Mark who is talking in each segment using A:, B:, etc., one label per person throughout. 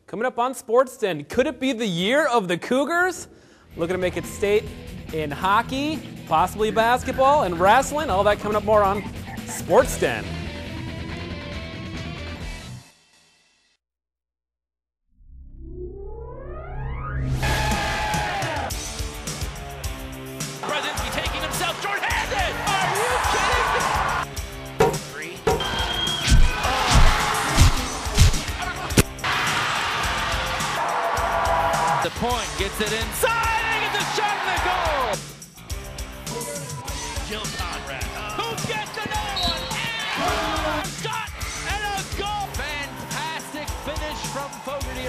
A: Coming up on SportsDen, could it be the year of the Cougars? Looking to make it state in hockey, possibly basketball and wrestling. All that coming up more on SportsDen.
B: Brzezinski taking himself short-handed. Are you kidding me? Three. The point gets it inside and gets a shot in the goal. Jill Conrad, who gets another one? And a shot and a goal. Fantastic finish from Fogarty.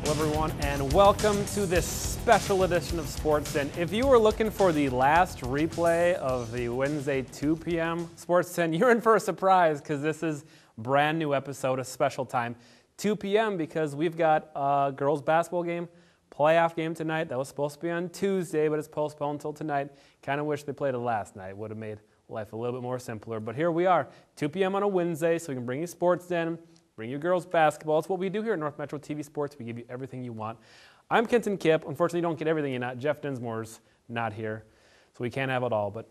A: Hello everyone and welcome to this special edition of SportsDen. If you were looking for the last replay of the Wednesday 2 p.m. SportsDen, you're in for a surprise because this is a brand new episode, a special time. 2 p.m. because we've got a girls basketball game, playoff game tonight. That was supposed to be on Tuesday, but it's postponed until tonight. Kind of wish they played it last night. Would have made life a little bit more simpler. But here we are, 2 p.m. on a Wednesday, so we can bring you SportsDen, bring you girls basketball. It's what we do here at North Metro TV Sports. We give you everything you want. I'm Kenton Kipp. Unfortunately, you don't get everything you want. Jeff Dinsmore's not here, so we can't have it all. But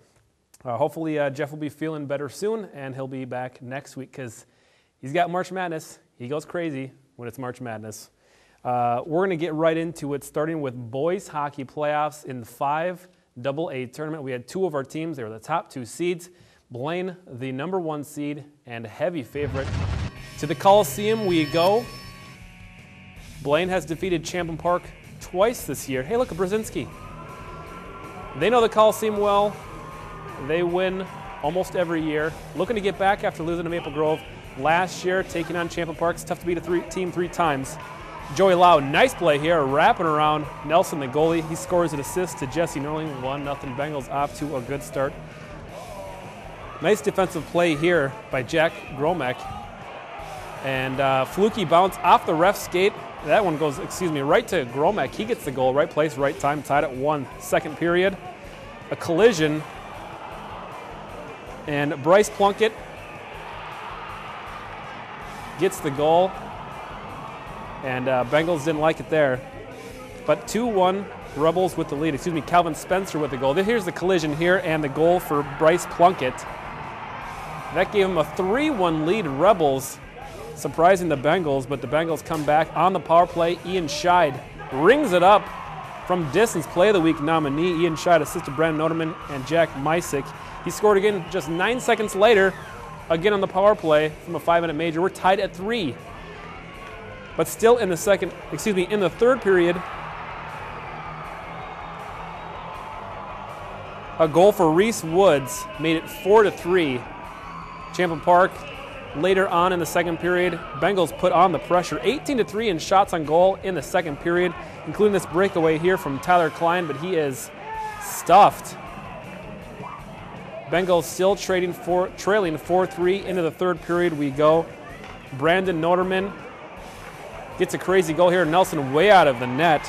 A: hopefully Jeff will be feeling better soon, and he'll be back next week because he's got March Madness. He goes crazy when it's March Madness. We're going to get right into it, starting with boys hockey playoffs in the 5AA tournament. We had two of our teams. They were the top two seeds. Blaine, the number one seed and heavy favorite. To the Coliseum we go. Blaine has defeated Champlin Park twice this year. Hey, look at Brzezinski. They know the Coliseum well. They win almost every year. Looking to get back after losing to Maple Grove last year, taking on Champlin Park. It's tough to beat a team three times. Joey Lau, nice play here, wrapping around Nelson, the goalie. He scores an assist to Jesse Nerling. 1-0 Bengals, off to a good start. Nice defensive play here by Jack Gromek. And fluky bounce off the ref skate. That one goes, right to Gromek. He gets the goal, right place, right time, tied at 1. Second period, a collision. And Bryce Plunkett gets the goal, and Bengals didn't like it there. But 2-1, Rebels with the lead. Calvin Spencer with the goal. Here's the collision here and the goal for Bryce Plunkett. That gave him a 3-1 lead, Rebels, surprising the Bengals, but the Bengals come back on the power play. Ian Scheid rings it up from distance. Play of the Week nominee. Ian Scheid assisted Brandon Noterman and Jack Mysick. He scored again just 9 seconds later. Again on the power play from a 5-minute major. We're tied at 3. But still in the third period, a goal for Reese Woods made it 4-3. Champlin Park later on in the second period, Bengals put on the pressure. 18-3 in shots on goal in the second period, including this breakaway here from Tyler Klein, but he is stuffed. Bengals still trailing 4-3 into the third period we go. Brandon Noterman gets a crazy goal here. Nelson way out of the net.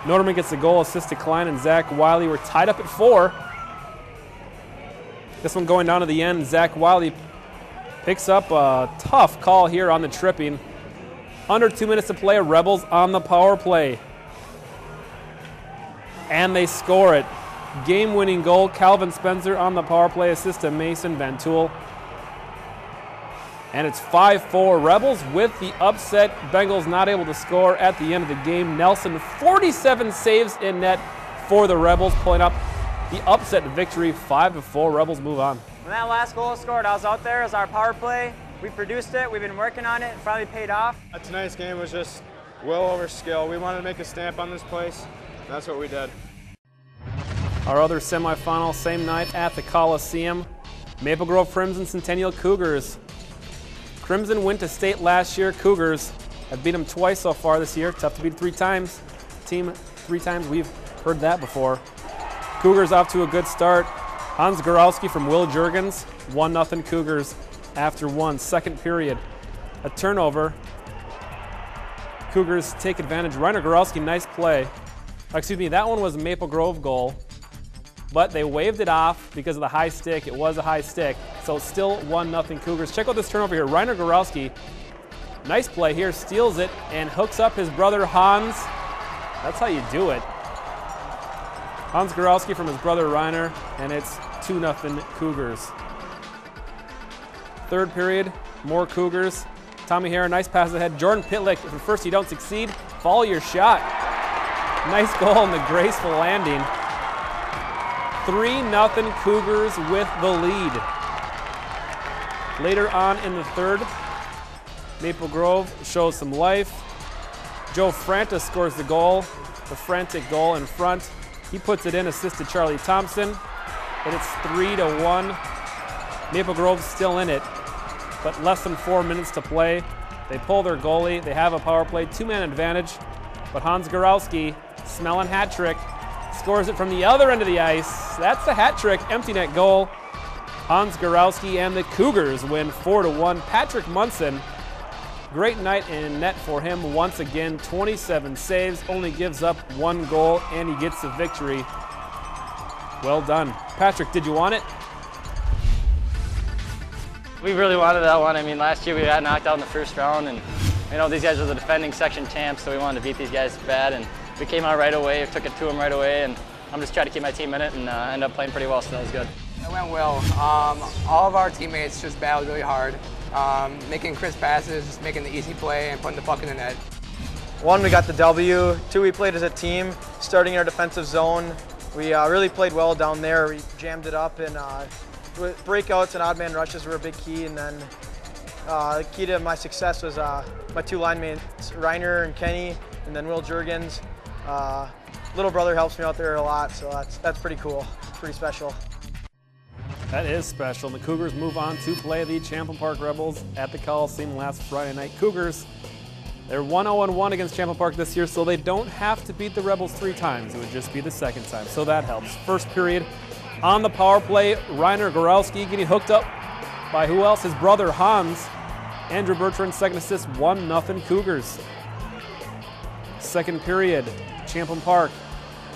A: Noterman gets the goal, assist to Klein and Zach Wiley. We're tied up at 4. This one going down to the end. Zach Wiley picks up a tough call here on the tripping. Under 2 minutes to play, Rebels on the power play. And they score it. Game-winning goal, Calvin Spencer on the power play, assist to Mason Van Tool. And it's 5-4. Rebels with the upset. Bengals not able to score at the end of the game. Nelson, 47 saves in net for the Rebels, pulling up the upset victory, 5-4. Rebels move on.
C: When that last goal was scored, I was out there as our power play. We produced it. We've been working on it. It finally paid off.
D: Tonight's game was just well over skill. We wanted to make a stamp on this place. That's what we did.
A: Our other semifinal, same night at the Coliseum. Maple Grove Crimson, Centennial Cougars. Crimson went to state last year. Cougars have beat them twice so far this year. Tough to beat 3 times. Team 3 times, we've heard that before. Cougars off to a good start. Hans Gorowski from Will Jurgens, 1-0 Cougars after 1. Second period, a turnover. Cougars take advantage. Reiner Gorowski, nice play. That one was a Maple Grove goal, but they waved it off because of the high stick. It was a high stick. So still 1-0 Cougars. Check out this turnover here. Reiner Gorowski, nice play here, steals it and hooks up his brother Hans. That's how you do it. Hans Gorowski from his brother Reiner, and it's 2-0 Cougars. Third period, more Cougars. Tommy Hare, nice pass ahead. Jordan Pitlick, if at first you don't succeed, follow your shot. Nice goal and the graceful landing. 3-0 Cougars with the lead. Later on in the third, Maple Grove shows some life. Joe Franta scores the goal, the frantic goal in front. He puts it in, assist to Charlie Thompson, and it's 3-1. Maple Grove's still in it, but less than 4 minutes to play. They pull their goalie, they have a power play, 2-man advantage, but Hans Gorowski, smelling hat trick, scores it from the other end of the ice. That's the hat trick, empty net goal. Hans Gorowski and the Cougars win 4-1. Patrick Munson, great night in net for him once again, 27 saves, only gives up 1 goal, and he gets the victory. Well done. Patrick, did you want it?
E: We really wanted that one. I mean, last year we got knocked out in the first round, and you know, these guys are the defending section champs, so we wanted to beat these guys bad, and we came out right away, took it to them right away, and I'm just trying to keep my team in it, and ended up playing pretty well, so that was good.
F: It went well. All of our teammates just battled really hard, making crisp passes, just making the easy play, and putting the puck in the net.
G: 1, we got the W. 2, we played as a team, starting in our defensive zone. We really played well down there. We jammed it up, and breakouts and odd man rushes were a big key. And then the key to my success was my 2 line mates, Reiner and Kenny, and then Will Jurgens. Little brother helps me out there a lot, so that's pretty cool, pretty special.
A: That is special. The Cougars move on to play the Champlin Park Rebels at the Coliseum last Friday night. Cougars, they're 1-0-1 against Champlin Park this year, so they don't have to beat the Rebels 3 times. It would just be the 2nd time, so that helps. First period, on the power play, Reiner Gorowski getting hooked up by who else? His brother Hans. Andrew Bertrand's second assist, 1-0 Cougars. Second period, Champlin Park.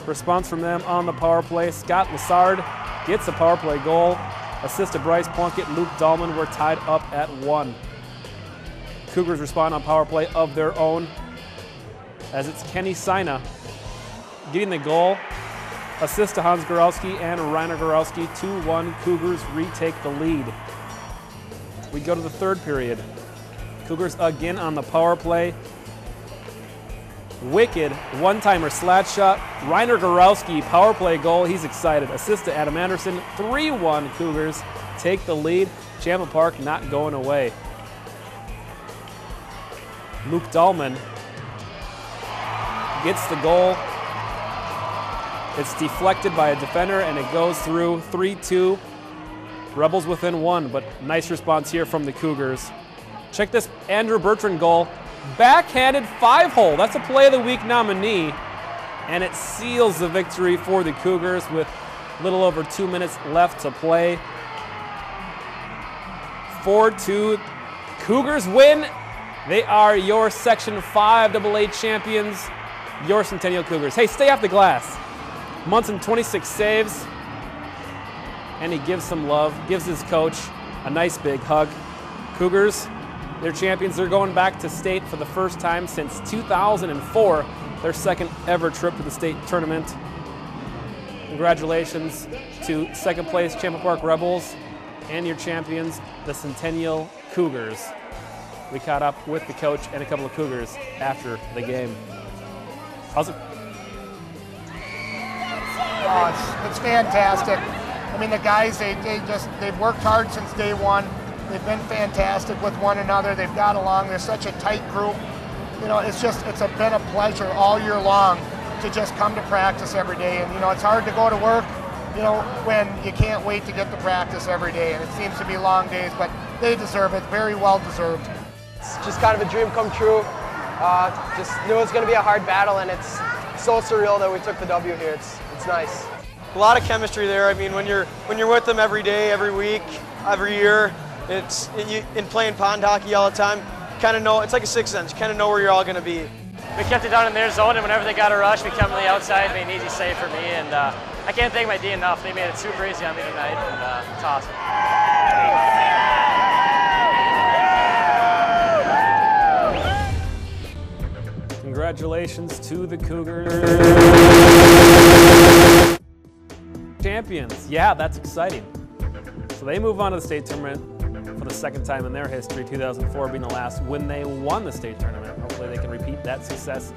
A: Response from them on the power play. Scott Lassard gets a power play goal. Assist to Bryce Plunkett, Luke Dahlman. We're tied up at 1. Cougars respond on power play of their own as it's Kenny Sina getting the goal. Assist to Hans Gorowski and Reiner Gorowski. 2-1. Cougars retake the lead. We go to the third period. Cougars again on the power play. Wicked one-timer slat shot. Reiner Gorowski, power play goal. He's excited. Assist to Adam Anderson. 3-1 Cougars take the lead. Champlin Park not going away. Luke Dahlman gets the goal. It's deflected by a defender and it goes through. 3-2. Rebels within 1, but nice response here from the Cougars. Check this Andrew Bertrand goal. Backhanded 5-hole. That's a Play of the Week nominee, and it seals the victory for the Cougars with a little over 2 minutes left to play. 4-2. Cougars win. They are your Section 5 AA champions, your Centennial Cougars. Hey, stay off the glass. Munson, 26 saves, and he gives some love, gives his coach a nice big hug. Cougars, they're champions. They're going back to state for the first time since 2004, their 2nd ever trip to the state tournament. Congratulations to 2nd place Champlin Park Rebels and your champions, the Centennial Cougars. We caught up with the coach and a couple of Cougars after the game. How's it?
H: Oh, it's fantastic. I mean, the guys, they've worked hard since day 1. They've been fantastic with one another. They've got along. They're such a tight group. You know, it's been a pleasure all year long to just come to practice every day. And, you know, it's hard to go to work, you know, when you can't wait to get to practice every day. And it seems to be long days, but they deserve it. Very well deserved.
F: It's just kind of a dream come true. Just knew it was going to be a hard battle, and it's so surreal that we took the W here. It's nice.
G: A lot of chemistry there. I mean, when you're with them every day, every week, every year, in playing pond hockey all the time, kind of know, it's like a sixth sense. You kind of know where you're all going to be.
C: We kept it down in their zone, and whenever they got a rush, we come to the outside, made an easy save for me, and I can't thank my D enough. They made it super easy on me tonight, and it's awesome.
A: Congratulations to the Cougars. Champions. Yeah, that's exciting. So they move on to the state tournament for the second time in their history, 2004 being the last when they won the state tournament. Hopefully they can repeat that success.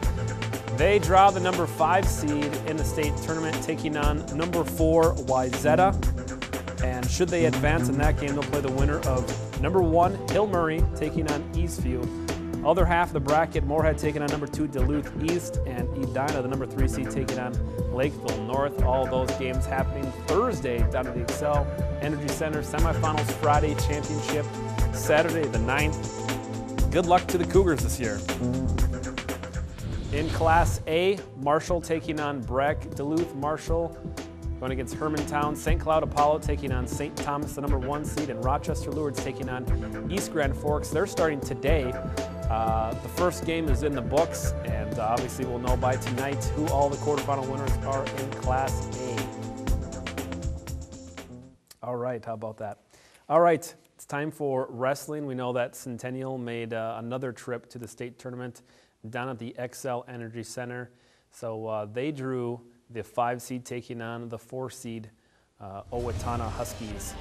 A: They draw the number 5 seed in the state tournament, taking on number 4 Wayzata. And should they advance in that game, they'll play the winner of number 1 Hill Murray taking on Eastview. Other half of the bracket, Moorhead taking on number 2 Duluth East, and Edina, the number 3 seed, taking on Lakeville North. All those games happening Thursday down at the Excel Energy Center. Semifinals Friday, championship Saturday the 9th. Good luck to the Cougars this year. In Class A, Marshall taking on Breck. Duluth Marshall going against Hermantown. St. Cloud Apollo taking on St. Thomas, the number 1 seed, and Rochester Lourdes taking on East Grand Forks. They're starting today. The first game is in the books, and obviously we'll know by tonight who all the quarterfinal winners are in Class A. All right, how about that? All right, it's time for wrestling. We know that Centennial made another trip to the state tournament down at the Excel Energy Center. So they drew the 5 seed taking on the 4 seed Owatonna Huskies.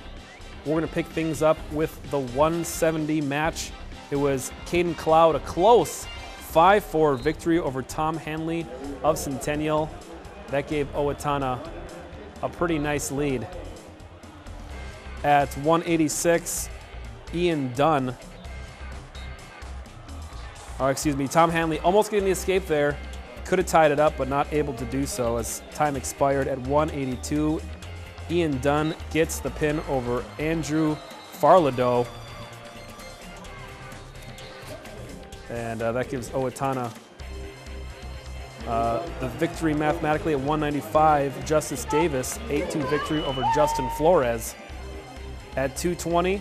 A: We're going to pick things up with the 170 match. It was Caden Cloud, a close 5-4 victory over Tom Hanley of Centennial. That gave Owatonna a pretty nice lead. At 186, Ian Dunn, Tom Hanley almost getting the escape there. Could have tied it up, but not able to do so as time expired at 182. Ian Dunn gets the pin over Andrew Farladoe. And that gives Owatonna the victory mathematically at 195. Justice Davis, 8-2 victory over Justin Flores. At 220,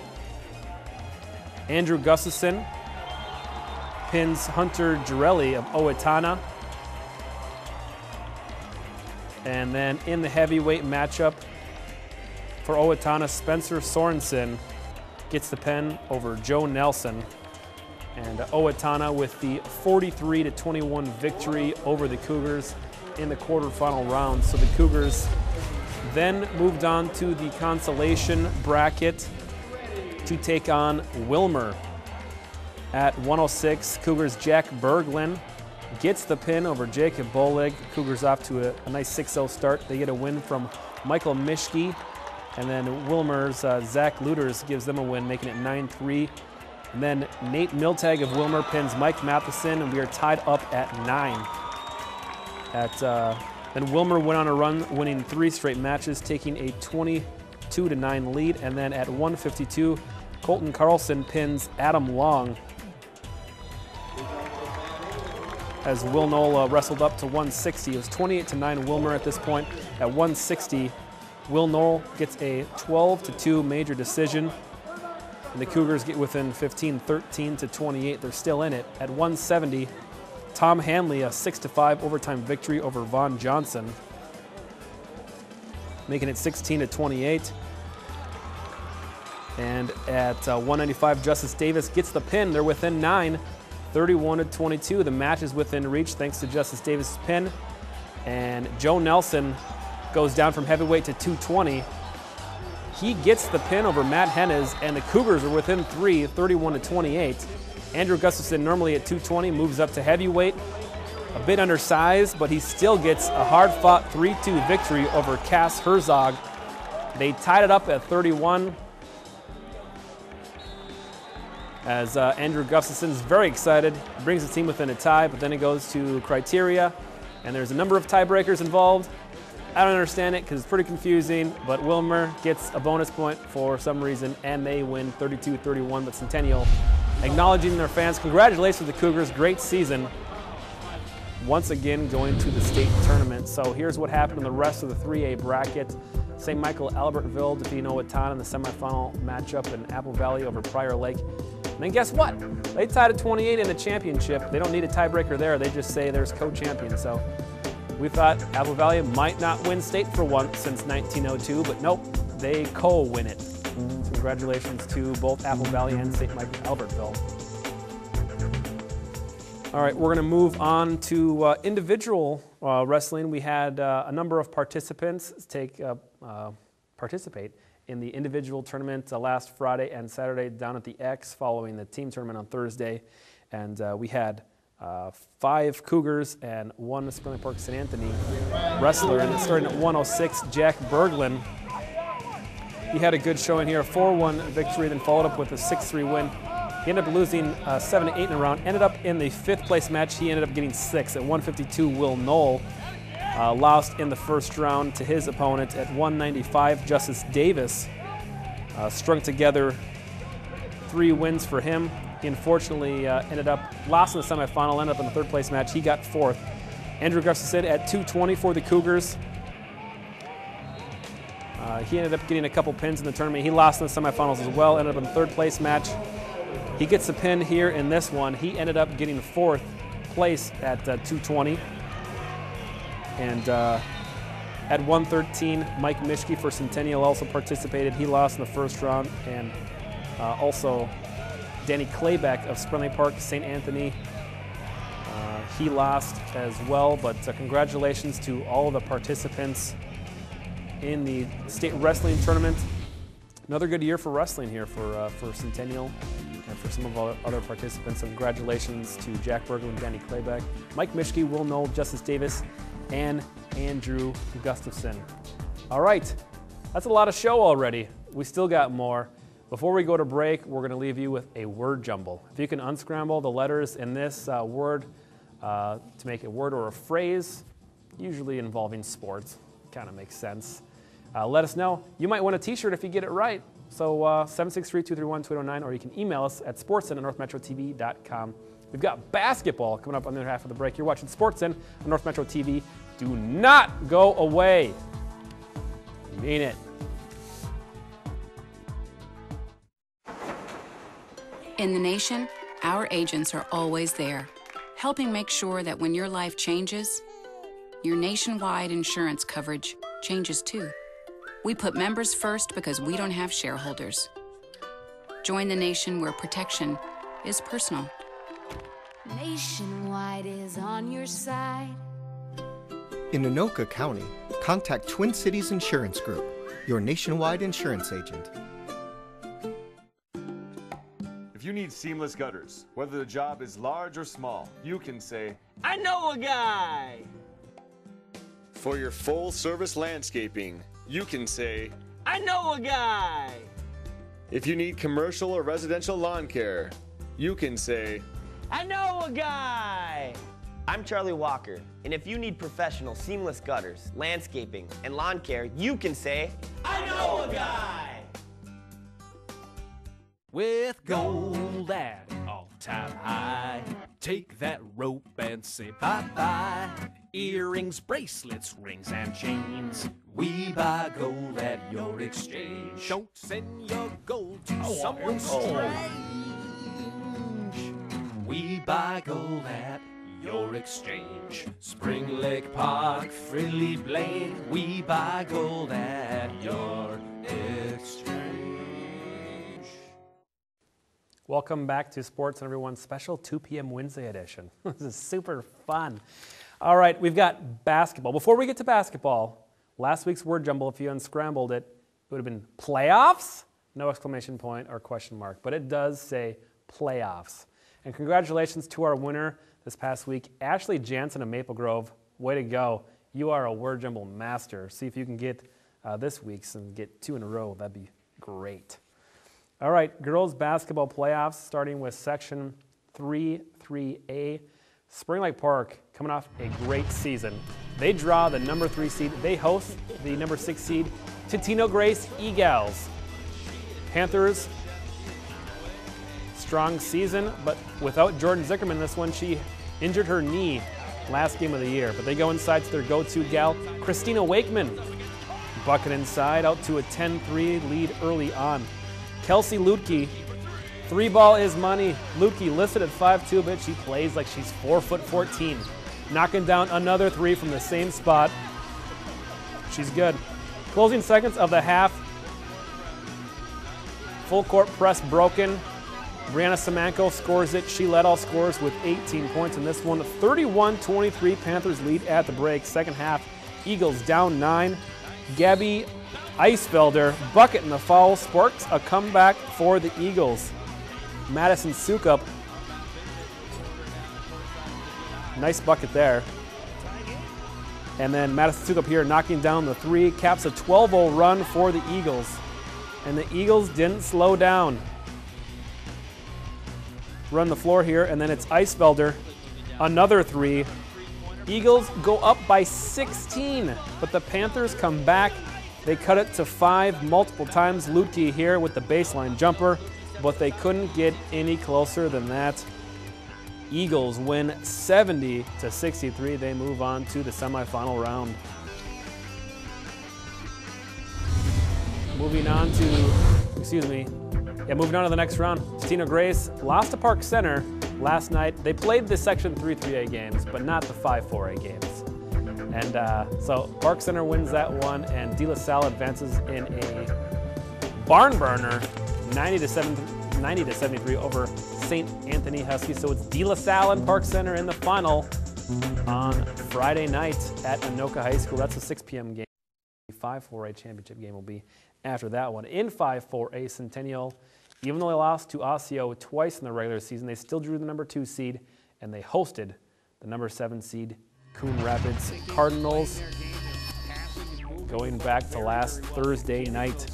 A: Andrew Gustafson pins Hunter Girelli of Owatonna. And then in the heavyweight matchup for Owatonna, Spencer Sorensen gets the pin over Joe Nelson. And Owatonna with the 43-21 victory over the Cougars in the quarterfinal round. So the Cougars then moved on to the consolation bracket to take on Wilmer. At 106, Cougars' Jack Berglund gets the pin over Jacob Bolig. Cougars off to a nice 6-0 start. They get a win from Michael Mischke. And then Wilmer's Zach Luters gives them a win, making it 9-3. And then Nate Miltag of Wilmer pins Mike Matheson, and we are tied up at 9. Then Wilmer went on a run, winning 3 straight matches, taking a 22-9 lead. And then at 152, Colton Carlson pins Adam Long as Will Knoll wrestled up to 160. It was 28-9 Wilmer at this point. At 160, Will Knoll gets a 12-2 major decision. And the Cougars get within 15, 13-28. They're still in it. At 170, Tom Hanley, a 6-5 overtime victory over Vaughn Johnson, making it 16-28. And at 195, Justice Davis gets the pin. They're within 9, 31-22. The match is within reach thanks to Justice Davis' pin. And Joe Nelson goes down from heavyweight to 220. He gets the pin over Matt Hennes, and the Cougars are within 3, 31-28. Andrew Gustafson, normally at 220, moves up to heavyweight. A bit undersized, but he still gets a hard-fought 3-2 victory over Cass Herzog. They tied it up at 31. As Andrew Gustafson's very excited, brings the team within a tie, but then it goes to criteria, and there's a number of tiebreakers involved. I don't understand it because it's pretty confusing, but Wilmer gets a bonus point for some reason, and they win 32-31. But Centennial acknowledging their fans. Congratulations to the Cougars, great season. Once again going to the state tournament. So here's what happened in the rest of the 3A bracket. St. Michael Albertville defeating Owatonna in the semifinal matchup in Apple Valley over Prior Lake. And then guess what? They tied at 28 in the championship. They don't need a tiebreaker there. They just say there's co-champions. So we thought Apple Valley might not win state for once since 1902, but nope, they co-win it. So congratulations to both Apple Valley and St. Michael Albertville. All right, we're going to move on to individual wrestling. We had a number of participants participate in the individual tournament last Friday and Saturday down at the X following the team tournament on Thursday. And we had 5 Cougars and 1 Spring Lake Park St. Anthony wrestler. And starting at 106, Jack Berglund. He had a good showing here, a 4-1 victory, then followed up with a 6-3 win. He ended up losing 7-8 in a round. Ended up in the 5th place match. He ended up getting 6 at 152. Will Knoll lost in the first round to his opponent at 195. Justice Davis strung together 3 wins for him. He unfortunately lost in the semifinal, ended up in the 3rd place match. He got 4th. Andrew Gustafson at 220 for the Cougars. He ended up getting a couple pins in the tournament. He lost in the semifinals as well, ended up in the 3rd place match. He gets a pin here in this one. He ended up getting 4th place at 220. And at 113, Mike Mischke for Centennial also participated. He lost in the first round. And also Danny Claybeck of Spring Lake Park St. Anthony. He lost as well, but congratulations to all of the participants in the state wrestling tournament. Another good year for wrestling here for Centennial and for some of our other participants. So congratulations to Jack Berglund and Danny Claybeck, Mike Mischke, Will Knoll, Justice Davis, and Andrew Gustafson. All right, that's a lot of show already. We still got more. Before we go to break, we're going to leave you with a word jumble. If you can unscramble the letters in this word to make a word or a phrase, usually involving sports, kind of makes sense. Let us know. You might win a t-shirt if you get it right. So 763-231-2809, or you can email us at sportsin@northmetrotv.com. We've got basketball coming up on the other half of the break. You're watching Sportsin on North Metro TV. Do not go away. I mean it.
I: In the nation, our agents are always there, helping make sure that when your life changes, your nationwide insurance coverage changes too. We put members first because we don't have shareholders. Join the nation where protection is personal.
J: Nationwide is on your side.
K: In Anoka County, contact Twin Cities Insurance Group, your nationwide insurance agent.
L: If you need seamless gutters, whether the job is large or small, you can say,
M: I know a guy!
L: For your full-service landscaping, you can say,
M: I know a guy!
L: If you need commercial or residential lawn care, you can say,
M: I know a guy!
N: I'm Charlie Walker, and if you need professional seamless gutters, landscaping, and lawn care, you can say,
M: I know a guy!
B: With gold at an all-time high, take that rope and say bye-bye. Earrings, bracelets, rings, and chains. We buy gold at your exchange. Don't send your gold to someone strange. We buy gold at your exchange. Spring Lake Park, Frilly Blaine. We buy gold at your exchange.
A: Welcome back to Sports and Everyone's special 2 p.m. Wednesday edition. This is super fun. All right, we've got basketball. Before we get to basketball, last week's word jumble, if you unscrambled it, it would have been playoffs? No exclamation point or question mark, but it does say playoffs. And congratulations to our winner this past week, Ashley Jansen of Maple Grove. Way to go. You are a word jumble master. See if you can get this week's and get 2 in a row. That'd be great. All right, girls basketball playoffs, starting with Section 3-3A. Spring Lake Park coming off a great season. They draw the number 3 seed. They host the number 6 seed, Totino Grace Eagles. Panthers, strong season, but without Jordan Zickerman this one. She injured her knee last game of the year, but they go inside to their go-to gal, Christina Wakeman. Bucket inside, out to a 10-3 lead early on. Kelsey Lutke, 3-ball is money. Lutke listed at 5'2", but she plays like she's 4'14", knocking down another 3 from the same spot. She's good. Closing seconds of the half. Full court press broken. Brianna Simanko scores it. She led all scorers with 18 points in this one. 31-23 Panthers lead at the break. Second half, Eagles down 9. Gabby Eisfelder, bucket in the foul, sparks a comeback for the Eagles. Madison Sukup, nice bucket there. And then Madison Sukup here knocking down the 3, caps a 12-0 run for the Eagles. And the Eagles didn't slow down. Run the floor here, and then it's Eisfelder, another 3. Eagles go up by 16, but the Panthers come back. They cut it to 5 multiple times. Lutke here with the baseline jumper, but they couldn't get any closer than that. Eagles win 70-63. They move on to the semifinal round. Moving on to the next round. Stina Grace lost to Park Center last night. They played the Section 3-3A games, but not the 5-4A games. And so Park Center wins that one, and De La Salle advances in a barn burner, 90-73 over St. Anthony Huskies. So it's De La Salle and Park Center in the final on Friday night at Anoka High School. That's a 6 p.m. game. The 5-4A championship game will be after that one. In 5-4A, Centennial, even though they lost to Osseo twice in the regular season, they still drew the number 2 seed, and they hosted the number 7 seed Coon Rapids Cardinals, going back to last Thursday night.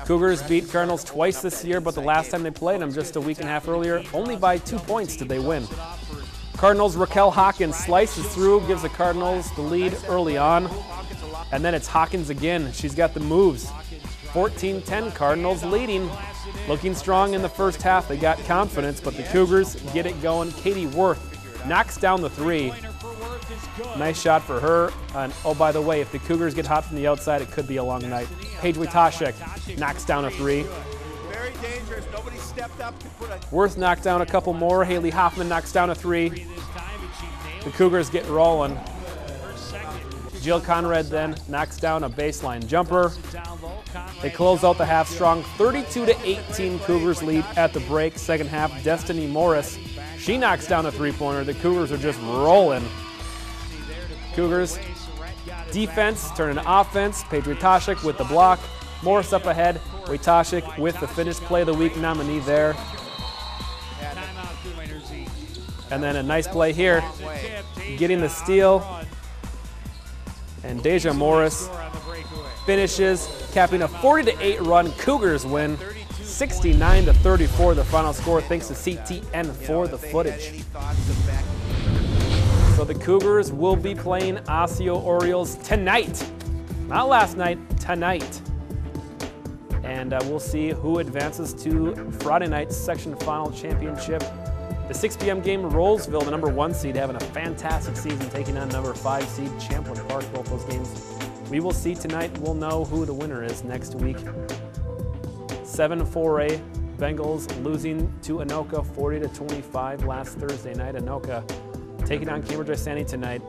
A: Cougars beat Cardinals twice this year, but the last time they played them just a week and a half earlier, only by 2 points did they win. Cardinals' Raquel Hawkins slices through, gives the Cardinals the lead early on, and then it's Hawkins again. She's got the moves. 14-10 Cardinals leading, looking strong in the first half. They got confidence, but the Cougars get it going. Katie Worth knocks down the 3. Nice shot for her. And oh, by the way, if the Cougars get hot from the outside, it could be a long night. Paige Wojtaszek knocks down a 3.
M: Very dangerous. Nobody stepped up to put a...
A: Worth knocked down a couple more. Haley Hoffman knocks down a 3. The Cougars get rolling. Jill Conrad then knocks down a baseline jumper. They close out the half strong. 32-18 Cougars lead at the break. Second half, Destiny Morris, she knocks down a 3-pointer. The Cougars are just rolling. Cougars defense turning to offense. Paige Wojtaszek with the block. Morris up ahead. Wojtaszek with the Finish Play of the Week nominee there. And then a nice play here, getting the steal. And Deja Morris finishes, capping a 40-8 run. Cougars win 69-34, the final score, thanks to CTN for the footage. So the Cougars will be playing Osseo Orioles tonight. Not last night, tonight. And we'll see who advances to Friday night's section final championship. The 6 p.m. game, Rollsville, the number 1 seed, having a fantastic season, taking on number 5 seed Champlin Park. Both those games we will see tonight. We'll know who the winner is next week. 7-4A Bengals losing to Anoka 40-25 last Thursday night. Anoka taking on Cambridge Isani tonight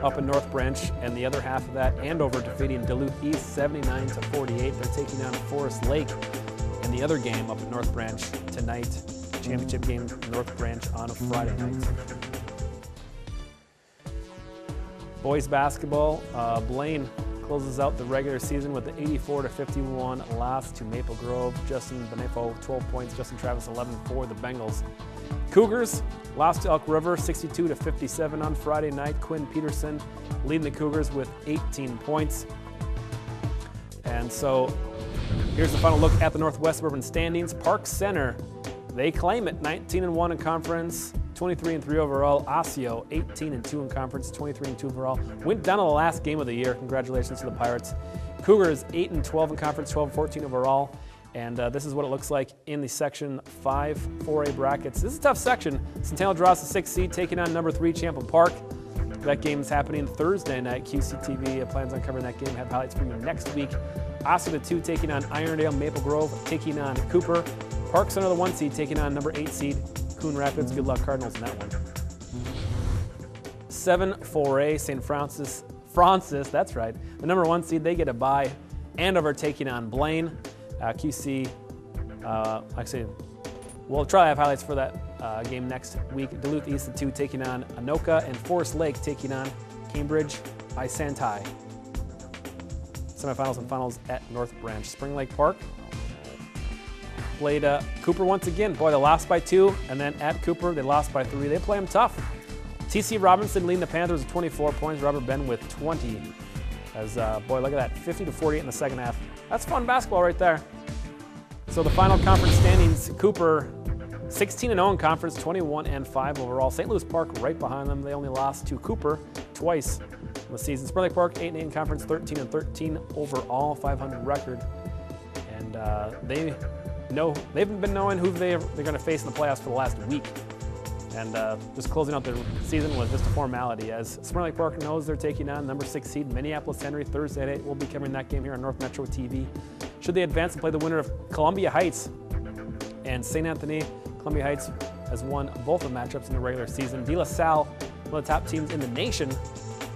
A: up in North Branch, and the other half of that, Andover defeating Duluth East 79-48. They're taking on Forest Lake in the other game up in North Branch tonight. Championship game, North Branch on a Friday night. Boys basketball, Blaine closes out the regular season with the 84-51 loss to Maple Grove. Justin Benefo, 12 points. Justin Travis, 11 for the Bengals. Cougars lost to Elk River, 62-57 on Friday night. Quinn Peterson leading the Cougars with 18 points. And so here's the final look at the Northwest Suburban standings. Park Center, they claim it, 19-1 in conference, 23-3 overall. Osseo, 18-2 in conference, 23-2 overall. Went down to the last game of the year. Congratulations to the Pirates. Cougars, 8-12 in conference, 12-14 overall. And this is what it looks like in the Section 5 4A brackets. This is a tough section. Centennial draws the 6th seed, taking on number 3 Champlin Park. That game is happening Thursday night. QCTV plans on covering that game. Have highlights for you next week. Osseo, the 2, taking on Irondale. Maple Grove taking on Cooper. Park Center, the 1 seed, taking on number 8 seed Coon Rapids. Good luck, Cardinals, in that one. 7-4A, St. Francis, that's right. The number 1 seed, they get a bye. Andover taking on Blaine. QC Actually, we'll try to have highlights for that game next week. Duluth East at 2 taking on Anoka, and Forest Lake taking on Cambridge Isanti. Semifinals and finals at North Branch. Spring Lake Park played Cooper once again. Boy, they lost by 2, and then at Cooper, they lost by 3. They play them tough. TC Robinson leading the Panthers with 24 points. Robert Ben with 20. As, boy, look at that, 50-48 in the second half. That's fun basketball right there. So the final conference standings, Cooper 16-0 in conference, 21-5 overall. St. Louis Park right behind them. They only lost to Cooper twice in the season. Spring Lake Park 8-8 in conference, 13-13 overall, 500 record. And they've been knowing who they're going to face in the playoffs for the last week. And just closing out the season was just a formality, as Spring Lake Park knows they're taking on number 6 seed Minneapolis Henry Thursday at 8. We'll be covering that game here on North Metro TV. Should they advance and play the winner of Columbia Heights and St. Anthony, Columbia Heights has won both of the matchups in the regular season. De La Salle, one of the top teams in the nation,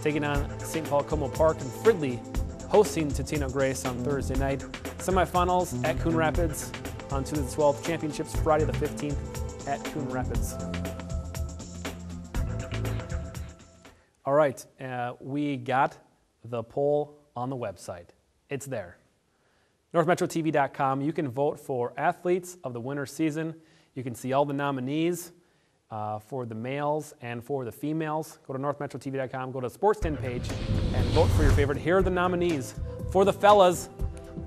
A: taking on St. Paul Como Park, and Fridley hosting Totino Grace on Thursday night. Semifinals at Coon Rapids on Tuesday the 12th. Championships Friday the 15th at Coon Rapids. All right, we got the poll on the website. It's there. NorthMetroTV.com. You can vote for athletes of the winter season. You can see all the nominees for the males and for the females. Go to NorthMetroTV.com, go to the Sports 10 page, and vote for your favorite. Here are the nominees. For the fellas,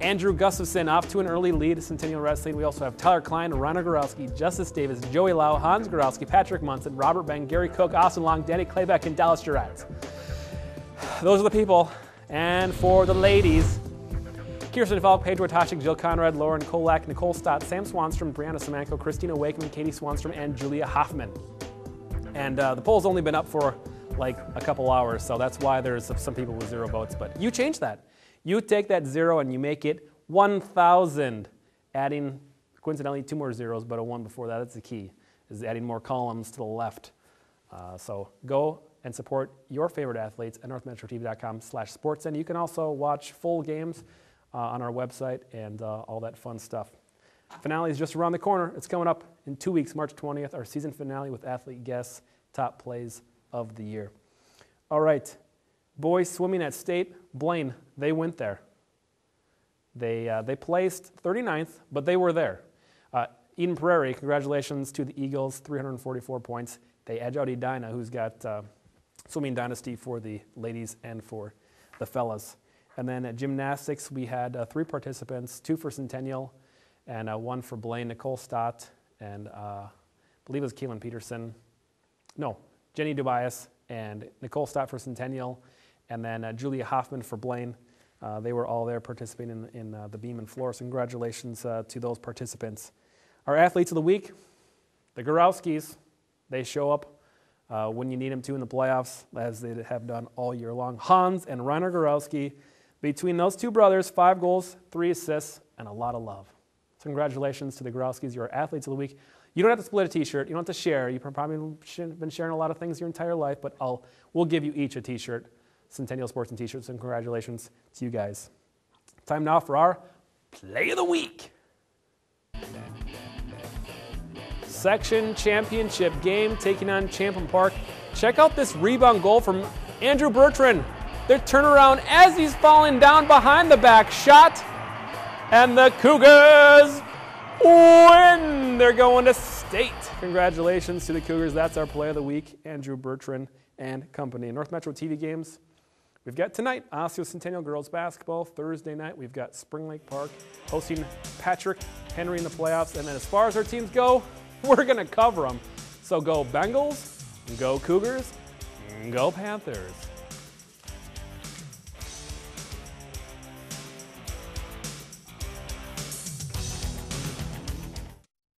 A: Andrew Gustafson off to an early lead, Centennial Wrestling. We also have Tyler Klein, Rana Gorowski, Justice Davis, Joey Lau, Hans Gorowski, Patrick Munson, Robert Ben, Gary Cook, Austin Long, Danny Claybeck, and Dallas Giratz. Those are the people. And for the ladies, Kirsten Falk, Pedro Toshik, Jill Conrad, Lauren Kolak, Nicole Stott, Sam Swanstrom, Brianna Semanko, Christina Wakeman, Katie Swanstrom, and Julia Hoffman. And the poll's only been up for like a couple hours, so that's why there's some people with 0 votes. But you change that. You take that 0 and you make it 1,000, adding coincidentally 2 more zeros, but a 1 before that. That's the key, is adding more columns to the left. So go and support your favorite athletes at NorthMetroTV.com/sports. And you can also watch full games on our website and all that fun stuff. Finale is just around the corner. It's coming up in 2 weeks, March 20th, our season finale with athlete guests, top plays of the year. All right, boys swimming at state. Blaine, they went there. They placed 39th, but they were there. Eden Prairie, congratulations to the Eagles, 344 points. They edge out Edina, who's got swimming dynasty for the ladies and for the fellas. And then at gymnastics, we had 3 participants, 2 for Centennial and 1 for Blaine. Nicole Stott and I believe it was Kaylin Peterson. No, Jenny Dubias and Nicole Stott for Centennial, and then Julia Hoffman for Blaine. They were all there participating in the beam and floor. So congratulations to those participants. Our athletes of the week, the Gorowskis. They show up when you need them to in the playoffs, as they have done all year long. Hans and Rainer Gorowski. Between those 2 brothers, 5 goals, 3 assists, and a lot of love. So congratulations to the Gorowskis. You're athletes of the week. You don't have to split a t-shirt. You don't have to share. You've probably been sharing a lot of things your entire life, but we'll give you each a t-shirt, Centennial Sports and t-shirts, and congratulations to you guys. Time now for our Play of the Week. Section championship game taking on Champlin Park. Check out this rebound goal from Andrew Bertrand. Their turnaround as he's falling down behind the back shot. And the Cougars win. They're going to state. Congratulations to the Cougars. That's our play of the week, Andrew Bertrand and company. North Metro TV games. We've got tonight, Osseo Centennial girls basketball. Thursday night, we've got Spring Lake Park hosting Patrick Henry in the playoffs. And then as far as our teams go, we're going to cover them. So go Bengals, go Cougars, go Panthers.